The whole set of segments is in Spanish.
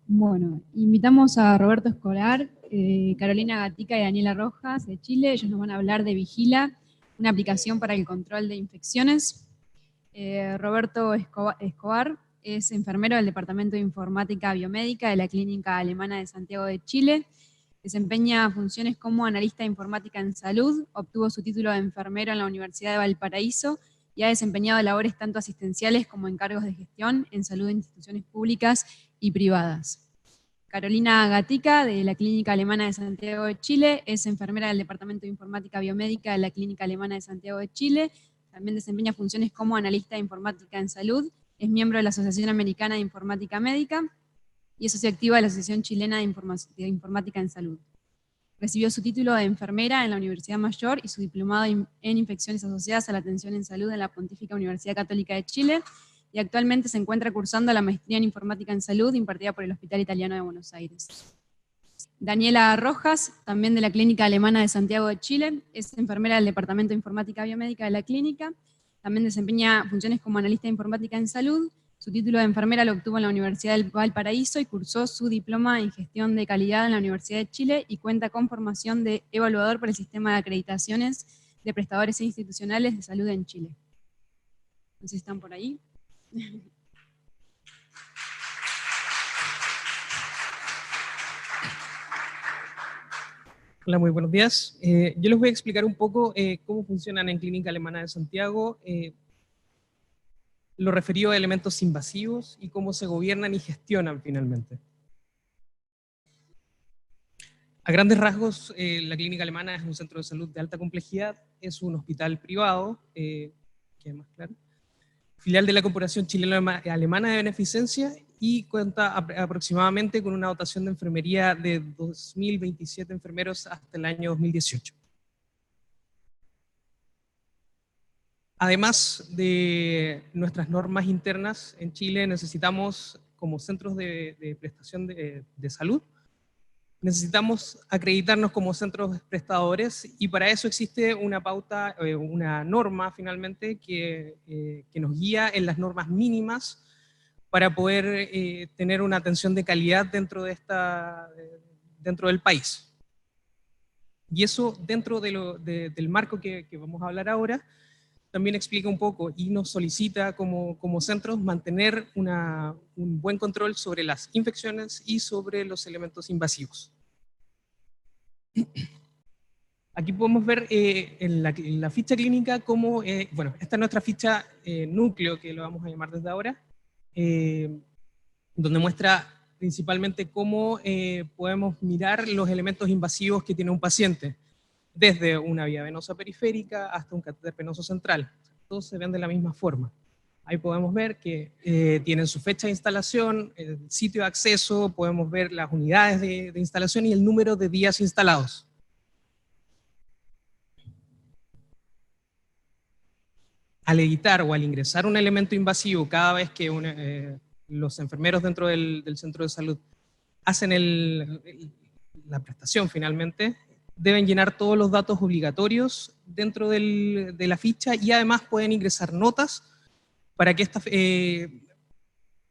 Bueno, invitamos a Roberto Escolar, Carolina Gatica y Daniela Rojas de Chile. Ellos nos van a hablar de Vigila, una aplicación para el control de infecciones. Roberto Escobar es enfermero del Departamento de Informática Biomédica de la Clínica Alemana de Santiago de Chile. Desempeña funciones como analista de informática en salud, obtuvo su título de enfermero en la Universidad de Valparaíso y ha desempeñado labores tanto asistenciales como encargos de gestión en salud de instituciones públicas y privadas. Carolina Gatica, de la Clínica Alemana de Santiago de Chile, es enfermera del Departamento de Informática Biomédica de la Clínica Alemana de Santiago de Chile. También desempeña funciones como analista de informática en salud, es miembro de la Asociación Americana de Informática Médica y es socia activa de la Asociación Chilena de Informática en Salud. Recibió su título de enfermera en la Universidad Mayor y su diplomado en infecciones asociadas a la atención en salud en la Pontífica Universidad Católica de Chile, y actualmente se encuentra cursando la maestría en informática en salud impartida por el Hospital Italiano de Buenos Aires. Daniela Rojas, también de la Clínica Alemana de Santiago de Chile, es enfermera del Departamento de Informática Biomédica de la clínica, también desempeña funciones como analista de informática en salud. Su título de enfermera lo obtuvo en la Universidad del Valparaíso y cursó su diploma en gestión de calidad en la Universidad de Chile y cuenta con formación de evaluador por el sistema de acreditaciones de prestadores institucionales de salud en Chile. No sé si están por ahí. Hola, muy buenos días. Yo les voy a explicar un poco cómo funcionan en Clínica Alemana de Santiago, lo referido a elementos invasivos y cómo se gobiernan y gestionan finalmente. A grandes rasgos, la Clínica Alemana es un centro de salud de alta complejidad, es un hospital privado, que es más claro, filial de la Corporación Chileno-Alemana de Beneficencia, y cuenta aproximadamente con una dotación de enfermería de 2.027 enfermeros hasta el año 2018. Además de nuestras normas internas en Chile, necesitamos, como centros de prestación de salud, necesitamos acreditarnos como centros prestadores, y para eso existe una pauta, una norma finalmente que nos guía en las normas mínimas para poder tener una atención de calidad dentro del país. Y eso, dentro del marco que vamos a hablar ahora, también explica un poco y nos solicita como centros mantener un buen control sobre las infecciones y sobre los elementos invasivos. Aquí podemos ver en la ficha clínica cómo, bueno, esta es nuestra ficha núcleo, que lo vamos a llamar desde ahora, donde muestra principalmente cómo podemos mirar los elementos invasivos que tiene un paciente, desde una vía venosa periférica hasta un catéter venoso central. Todos se ven de la misma forma. Ahí podemos ver que tienen su fecha de instalación, el sitio de acceso, podemos ver las unidades de instalación y el número de días instalados. Al editar o al ingresar un elemento invasivo cada vez que los enfermeros dentro del centro de salud hacen la prestación finalmente, deben llenar todos los datos obligatorios dentro de la ficha, y además pueden ingresar notas para que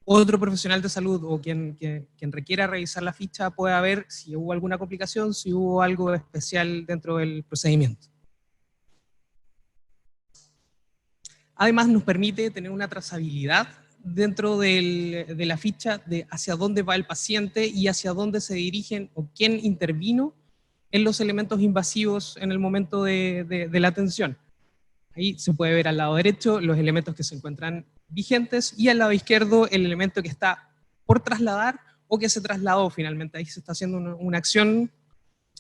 otro profesional de salud o quien requiera revisar la ficha pueda ver si hubo alguna complicación, si hubo algo especial dentro del procedimiento. Además nos permite tener una trazabilidad dentro de la ficha de hacia dónde va el paciente y hacia dónde se dirigen o quién intervino en los elementos invasivos en el momento de la atención. Ahí se puede ver al lado derecho los elementos que se encuentran vigentes, y al lado izquierdo el elemento que está por trasladar o que se trasladó finalmente. Ahí se está haciendo una acción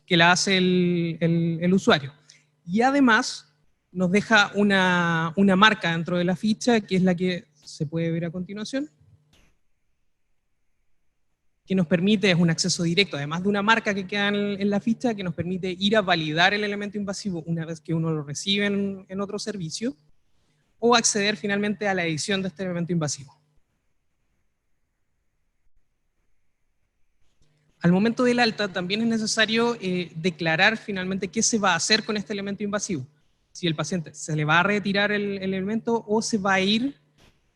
que la hace el usuario. Y además nos deja una marca dentro de la ficha, que es la que se puede ver a continuación, que nos permite, es un acceso directo, además de una marca que queda en la ficha, que nos permite ir a validar el elemento invasivo una vez que uno lo recibe en otro servicio, o acceder finalmente a la edición de este elemento invasivo. Al momento del alta también es necesario declarar finalmente qué se va a hacer con este elemento invasivo. Si el paciente se le va a retirar el elemento o se va a ir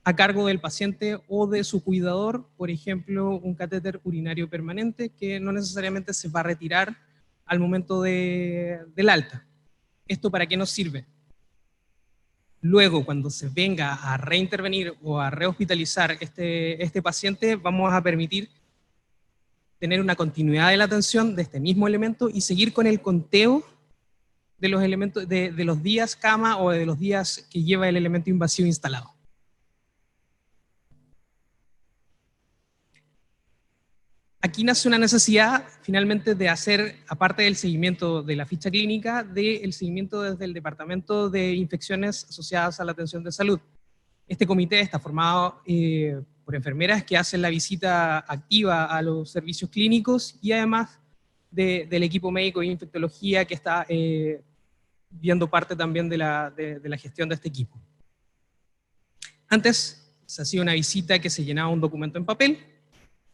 a cargo del paciente o de su cuidador, por ejemplo, un catéter urinario permanente que no necesariamente se va a retirar al momento del alta. ¿Esto para qué nos sirve? Luego, cuando se venga a reintervenir o a rehospitalizar este paciente, vamos a permitir tener una continuidad de la atención de este mismo elemento y seguir con el conteo de los elementos, de los días cama o de los días que lleva el elemento invasivo instalado. Aquí nace una necesidad, finalmente, de hacer, aparte del seguimiento de la ficha clínica, del seguimiento desde el Departamento de Infecciones Asociadas a la Atención de Salud. Este comité está formado por enfermeras que hacen la visita activa a los servicios clínicos y además del equipo médico de infectología que está viendo parte también de la gestión de este equipo. Antes se hacía una visita que se llenaba un documento en papel.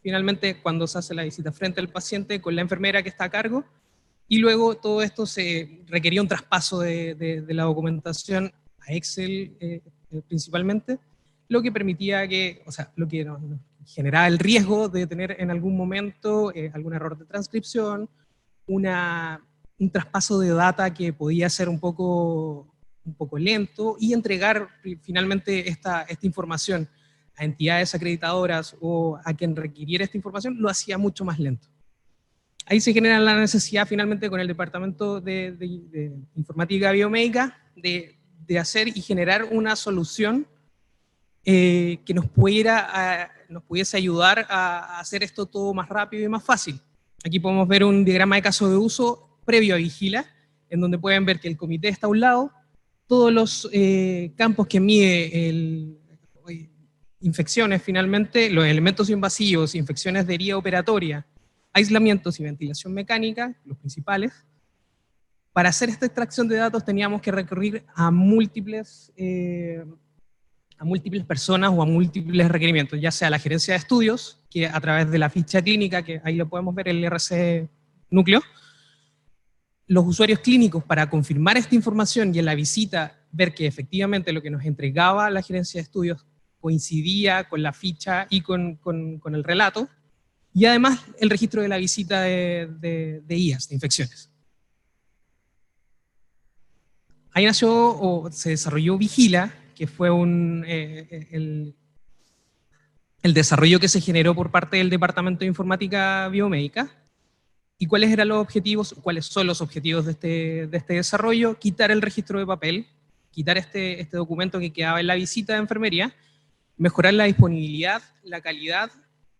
Finalmente, cuando se hace la visita frente al paciente con la enfermera que está a cargo, y luego todo esto se requería un traspaso de la documentación a Excel principalmente, lo que permitía que, o sea, lo que nos generaba el riesgo de tener en algún momento algún error de transcripción, un traspaso de data que podía ser un poco lento, y entregar finalmente esta información a entidades acreditadoras o a quien requiriera esta información, lo hacía mucho más lento. Ahí se genera la necesidad finalmente con el Departamento de Informática Biomédica de hacer y generar una solución que nos pudiese ayudar a hacer esto todo más rápido y más fácil. Aquí podemos ver un diagrama de caso de uso previo a Vigila, en donde pueden ver que el comité está a un lado, todos los campos que mide infecciones finalmente, los elementos invasivos, infecciones de herida operatoria, aislamientos y ventilación mecánica, los principales. Para hacer esta extracción de datos teníamos que recurrir a múltiples personas o a múltiples requerimientos, ya sea la gerencia de estudios, que a través de la ficha clínica, que ahí lo podemos ver, el IRC núcleo, los usuarios clínicos para confirmar esta información y en la visita ver que efectivamente lo que nos entregaba la gerencia de estudios coincidía con la ficha y con el relato, y además el registro de la visita de IAS, de infecciones. Ahí nació o se desarrolló Vigila, que fue el desarrollo que se generó por parte del Departamento de Informática Biomédica. ¿Y cuáles eran los objetivos? ¿Cuáles son los objetivos de este desarrollo? Quitar el registro de papel, quitar este documento que quedaba en la visita de enfermería, mejorar la disponibilidad, la calidad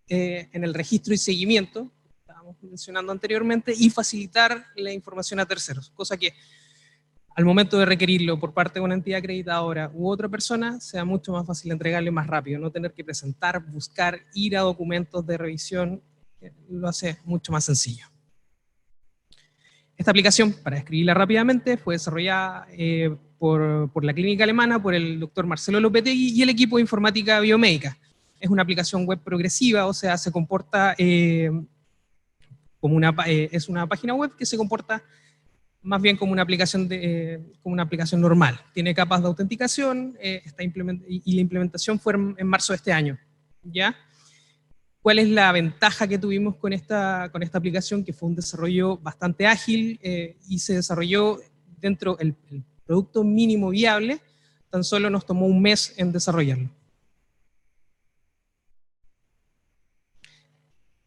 en el registro y seguimiento, que estábamos mencionando anteriormente, y facilitar la información a terceros, cosa que al momento de requerirlo por parte de una entidad acreditadora u otra persona, sea mucho más fácil entregarle más rápido, no tener que presentar, buscar, ir a documentos de revisión, lo hace mucho más sencillo. Esta aplicación, para describirla rápidamente, fue desarrollada por la clínica alemana, por el doctor Marcelo Lopetegui y el equipo de informática biomédica. Es una aplicación web progresiva, o sea, se comporta como es una página web que se comporta más bien como una aplicación normal. Tiene capas de autenticación y la implementación fue en marzo de este año. ¿Ya? ¿Cuál es la ventaja que tuvimos con esta aplicación? Que fue un desarrollo bastante ágil y se desarrolló dentro del producto mínimo viable, tan solo nos tomó un mes en desarrollarlo.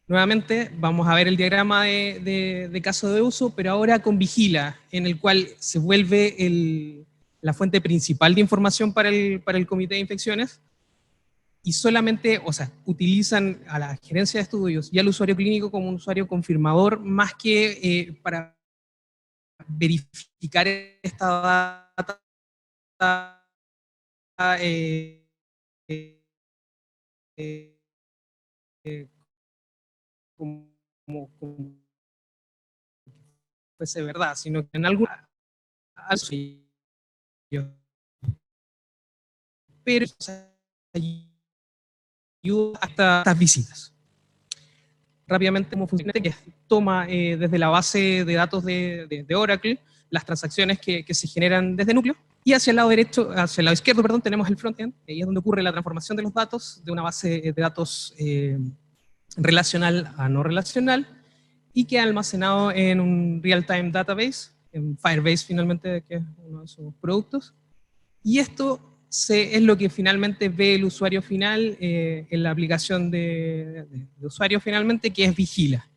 Nuevamente vamos a ver el diagrama de caso de uso, pero ahora con Vigila, en el cual se vuelve la fuente principal de información para el comité de infecciones, y solamente, o sea, utilizan a la gerencia de estudios y al usuario clínico como un usuario confirmador, más que para verificar esta data como fuese verdad, sino que en alguna pero ayuda hasta estas visitas. Rápidamente, cómo funciona, que toma desde la base de datos de Oracle, las transacciones que se generan desde núcleo. Y hacia el lado derecho, hacia el lado izquierdo, perdón, tenemos el frontend, ahí es donde ocurre la transformación de los datos, de una base de datos relacional a no relacional, y queda almacenado en un real-time database, en Firebase finalmente, que es uno de sus productos. Y esto es lo que finalmente ve el usuario final en la aplicación de usuario finalmente, que es Vigila.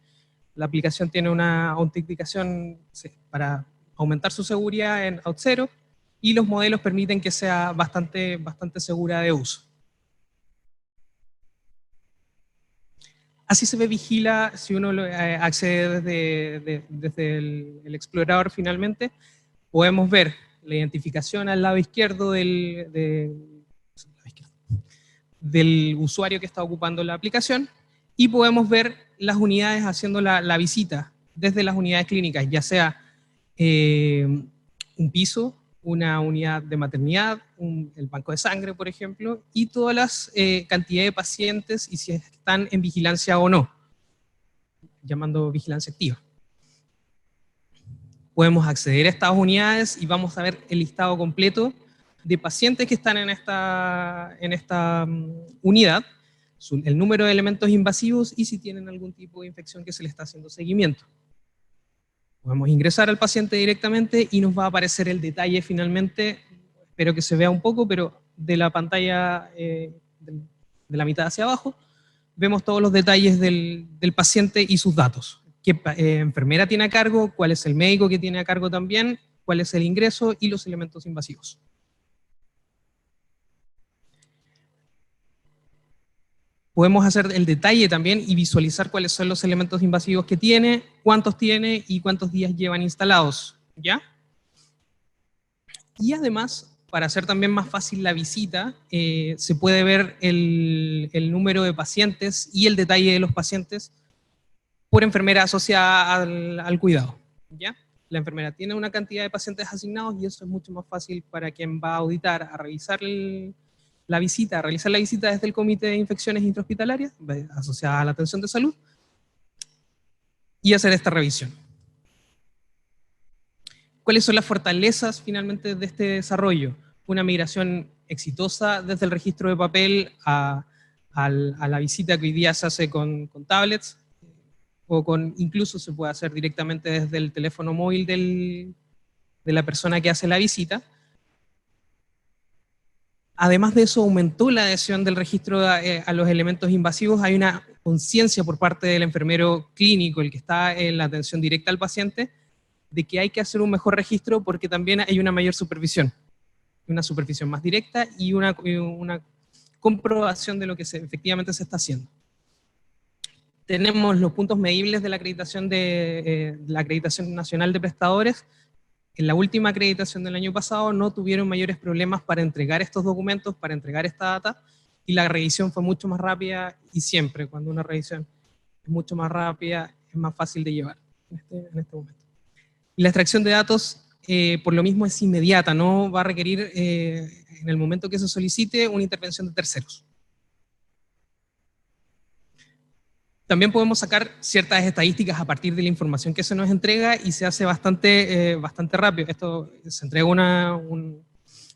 La aplicación tiene una autenticación para aumentar su seguridad en Auth0, y los modelos permiten que sea bastante segura de uso. Así se ve Vigila si uno accede desde el explorador finalmente. Podemos ver la identificación al lado izquierdo del usuario que está ocupando la aplicación, y podemos ver las unidades haciendo la visita desde las unidades clínicas, ya sea un piso, una unidad de maternidad, el banco de sangre, por ejemplo, y todas las cantidades de pacientes y si están en vigilancia o no, llamando vigilancia activa. Podemos acceder a estas unidades y vamos a ver el listado completo de pacientes que están en esta unidad, el número de elementos invasivos y si tienen algún tipo de infección que se le está haciendo seguimiento. Podemos ingresar al paciente directamente y nos va a aparecer el detalle finalmente, espero que se vea un poco, pero de la pantalla de la mitad hacia abajo, vemos todos los detalles del paciente y sus datos. ¿Qué enfermera tiene a cargo? ¿Cuál es el médico que tiene a cargo también? ¿Cuál es el ingreso? Y los elementos invasivos. Podemos hacer el detalle también y visualizar cuáles son los elementos invasivos que tiene, cuántos tiene y cuántos días llevan instalados, ¿ya? Y además, para hacer también más fácil la visita, se puede ver el número de pacientes y el detalle de los pacientes por enfermera asociada al cuidado, ¿ya? La enfermera tiene una cantidad de pacientes asignados y eso es mucho más fácil para quien va a auditar, a revisar la visita, realizar la visita desde el Comité de Infecciones Intrahospitalarias, asociada a la atención de salud, y hacer esta revisión. ¿Cuáles son las fortalezas finalmente de este desarrollo? Una migración exitosa desde el registro de papel a la visita que hoy día se hace con tablets, o incluso se puede hacer directamente desde el teléfono móvil de la persona que hace la visita. Además de eso, aumentó la adhesión del registro a los elementos invasivos. Hay una conciencia por parte del enfermero clínico, el que está en la atención directa al paciente, de que hay que hacer un mejor registro porque también hay una mayor supervisión. Una supervisión más directa y una comprobación de lo que efectivamente se está haciendo. Tenemos los puntos medibles de la acreditación la acreditación nacional de prestadores. En la última acreditación del año pasado no tuvieron mayores problemas para entregar estos documentos, para entregar esta data, y la revisión fue mucho más rápida, y siempre cuando una revisión es mucho más rápida, es más fácil de llevar en este momento. Y la extracción de datos, por lo mismo, es inmediata, no va a requerir, en el momento que se solicite, una intervención de terceros. También podemos sacar ciertas estadísticas a partir de la información que se nos entrega y se hace bastante rápido. Esto se entrega una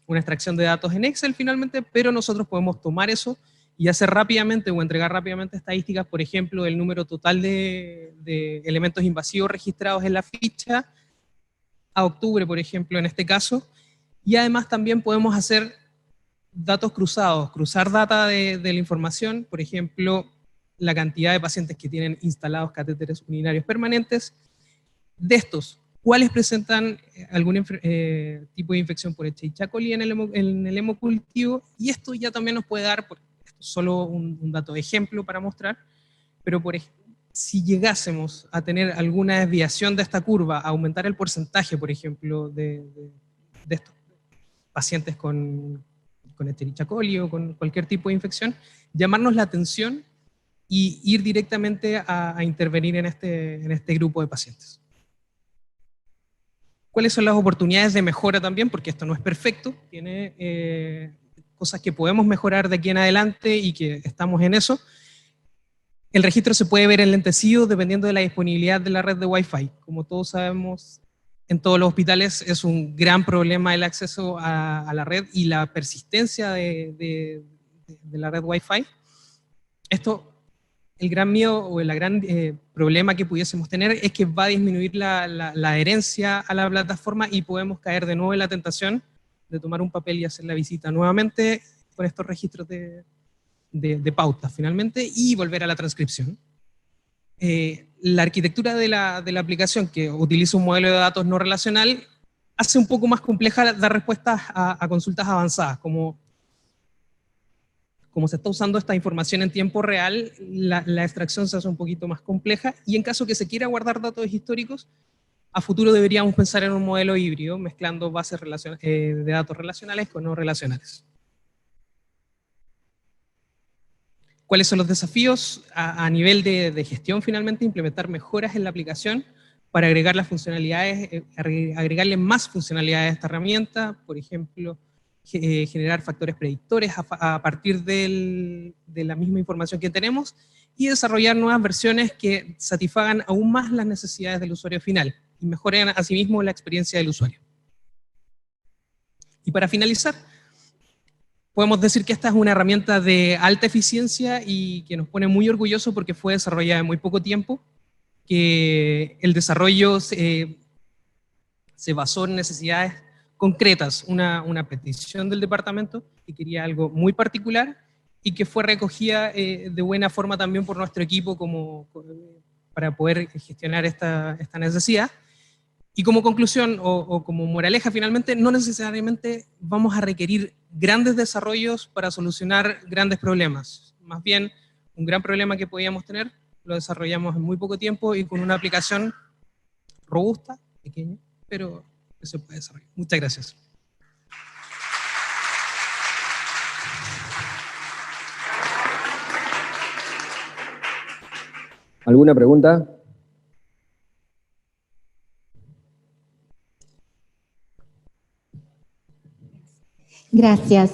extracción de datos en Excel finalmente, pero nosotros podemos tomar eso y hacer rápidamente o entregar rápidamente estadísticas, por ejemplo, del número total de elementos invasivos registrados en la ficha a octubre, por ejemplo, en este caso. Y además también podemos hacer datos cruzados, cruzar data de la información, por ejemplo, la cantidad de pacientes que tienen instalados catéteres urinarios permanentes. De estos, ¿cuáles presentan algún tipo de infección por Escherichia coli en el hemocultivo? Y esto ya también nos puede dar, solo un dato de ejemplo para mostrar, pero por ejemplo, si llegásemos a tener alguna desviación de esta curva, a aumentar el porcentaje, por ejemplo, de estos pacientes con Escherichia coli o con cualquier tipo de infección, llamarnos la atención y ir directamente a intervenir en este grupo de pacientes. ¿Cuáles son las oportunidades de mejora también? Porque esto no es perfecto, tiene cosas que podemos mejorar de aquí en adelante y que estamos en eso. El registro se puede ver enlentecido dependiendo de la disponibilidad de la red de Wi-Fi. Como todos sabemos, en todos los hospitales es un gran problema el acceso a la red y la persistencia de la red Wi-Fi. Esto, el gran miedo o el gran problema que pudiésemos tener es que va a disminuir la adherencia a la plataforma y podemos caer de nuevo en la tentación de tomar un papel y hacer la visita nuevamente con estos registros de pautas finalmente y volver a la transcripción. La arquitectura de la aplicación, que utiliza un modelo de datos no relacional, hace un poco más compleja dar respuestas a consultas avanzadas. Como se está usando esta información en tiempo real, la extracción se hace un poquito más compleja, y en caso que se quiera guardar datos históricos, a futuro deberíamos pensar en un modelo híbrido, mezclando bases de datos relacionales con no relacionales. ¿Cuáles son los desafíos? A nivel de gestión, finalmente, implementar mejoras en la aplicación para agregar las funcionalidades, agregarle más funcionalidades a esta herramienta, por ejemplo, generar factores predictores a partir de la misma información que tenemos, y desarrollar nuevas versiones que satisfagan aún más las necesidades del usuario final y mejoren asimismo la experiencia del usuario. Y para finalizar, podemos decir que esta es una herramienta de alta eficiencia y que nos pone muy orgullosos porque fue desarrollada en muy poco tiempo, que el desarrollo se basó en necesidades concretas, una petición del departamento que quería algo muy particular y que fue recogida de buena forma también por nuestro equipo para poder gestionar esta necesidad. Y como conclusión o como moraleja finalmente, no necesariamente vamos a requerir grandes desarrollos para solucionar grandes problemas. Más bien, un gran problema que podíamos tener lo desarrollamos en muy poco tiempo y con una aplicación robusta, pequeña, pero que se puede desarrollar. Muchas gracias. ¿Alguna pregunta? Gracias,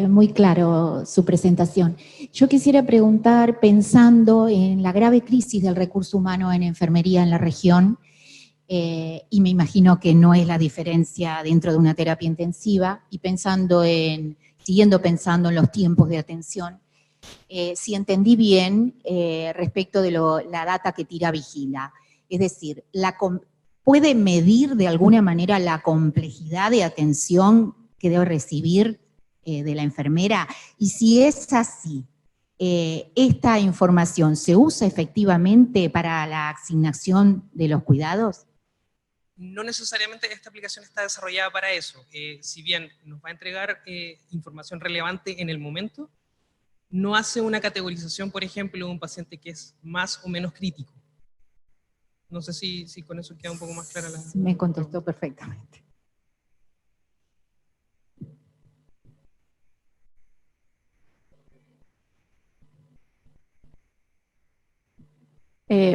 muy claro su presentación. Yo quisiera preguntar, pensando en la grave crisis del recurso humano en enfermería en la región, y me imagino que no es la diferencia dentro de una terapia intensiva, y siguiendo pensando en los tiempos de atención, si entendí bien respecto de la data que tira Vigila, es decir, ¿puede medir de alguna manera la complejidad de atención que debe recibir de la enfermera? Y si es así, ¿esta información se usa efectivamente para la asignación de los cuidados? No necesariamente esta aplicación está desarrollada para eso. Si bien nos va a entregar información relevante en el momento, no hace una categorización, por ejemplo, de un paciente que es más o menos crítico. No sé si con eso queda un poco más clara la... Me contestó perfectamente.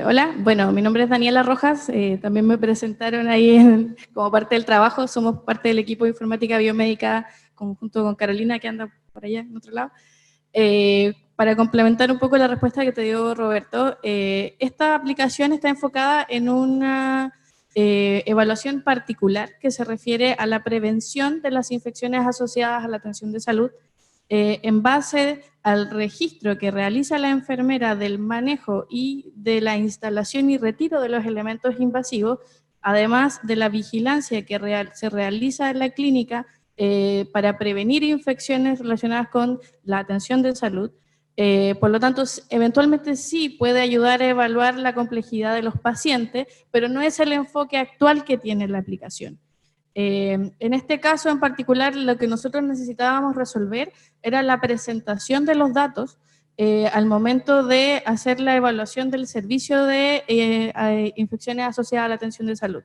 Hola, bueno, mi nombre es Daniela Rojas, también me presentaron ahí como parte del trabajo, somos parte del equipo de informática biomédica junto con Carolina, que anda por allá en otro lado. Para complementar un poco la respuesta que te dio Roberto, esta aplicación está enfocada en una evaluación particular que se refiere a la prevención de las infecciones asociadas a la atención de salud, en base al registro que realiza la enfermera del manejo y de la instalación y retiro de los elementos invasivos, además de la vigilancia que se realiza en la clínica para prevenir infecciones relacionadas con la atención de salud. Por lo tanto, eventualmente sí puede ayudar a evaluar la complejidad de los pacientes, pero no es el enfoque actual que tiene la aplicación. En este caso en particular, lo que nosotros necesitábamos resolver era la presentación de los datos al momento de hacer la evaluación del servicio de infecciones asociadas a la atención de salud.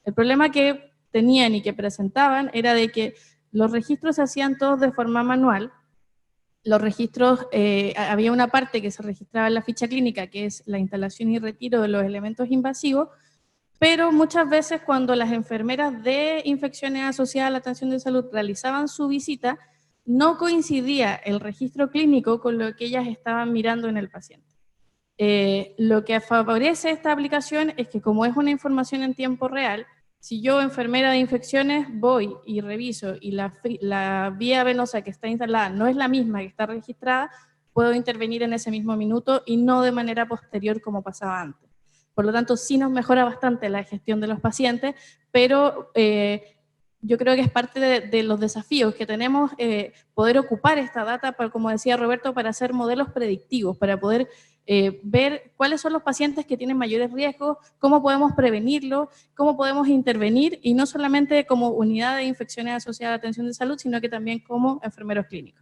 El problema que tenían y que presentaban era de que los registros se hacían todos de forma manual. Los registros, había una parte que se registraba en la ficha clínica, que es la instalación y retiro de los elementos invasivos, pero muchas veces cuando las enfermeras de infecciones asociadas a la atención de salud realizaban su visita, no coincidía el registro clínico con lo que ellas estaban mirando en el paciente. Lo que favorece esta aplicación es que como es una información en tiempo real, Si yo, enfermera de infecciones, voy y reviso y la vía venosa que está instalada no es la misma que está registrada, puedo intervenir en ese mismo minuto y no de manera posterior como pasaba antes. Por lo tanto, sí nos mejora bastante la gestión de los pacientes, pero yo creo que es parte de los desafíos que tenemos poder ocupar esta data, para, como decía Roberto, para hacer modelos predictivos, para poder ver cuáles son los pacientes que tienen mayores riesgos, cómo podemos prevenirlo, cómo podemos intervenir, y no solamente como unidad de infecciones asociadas a atención de salud, sino que también como enfermeros clínicos.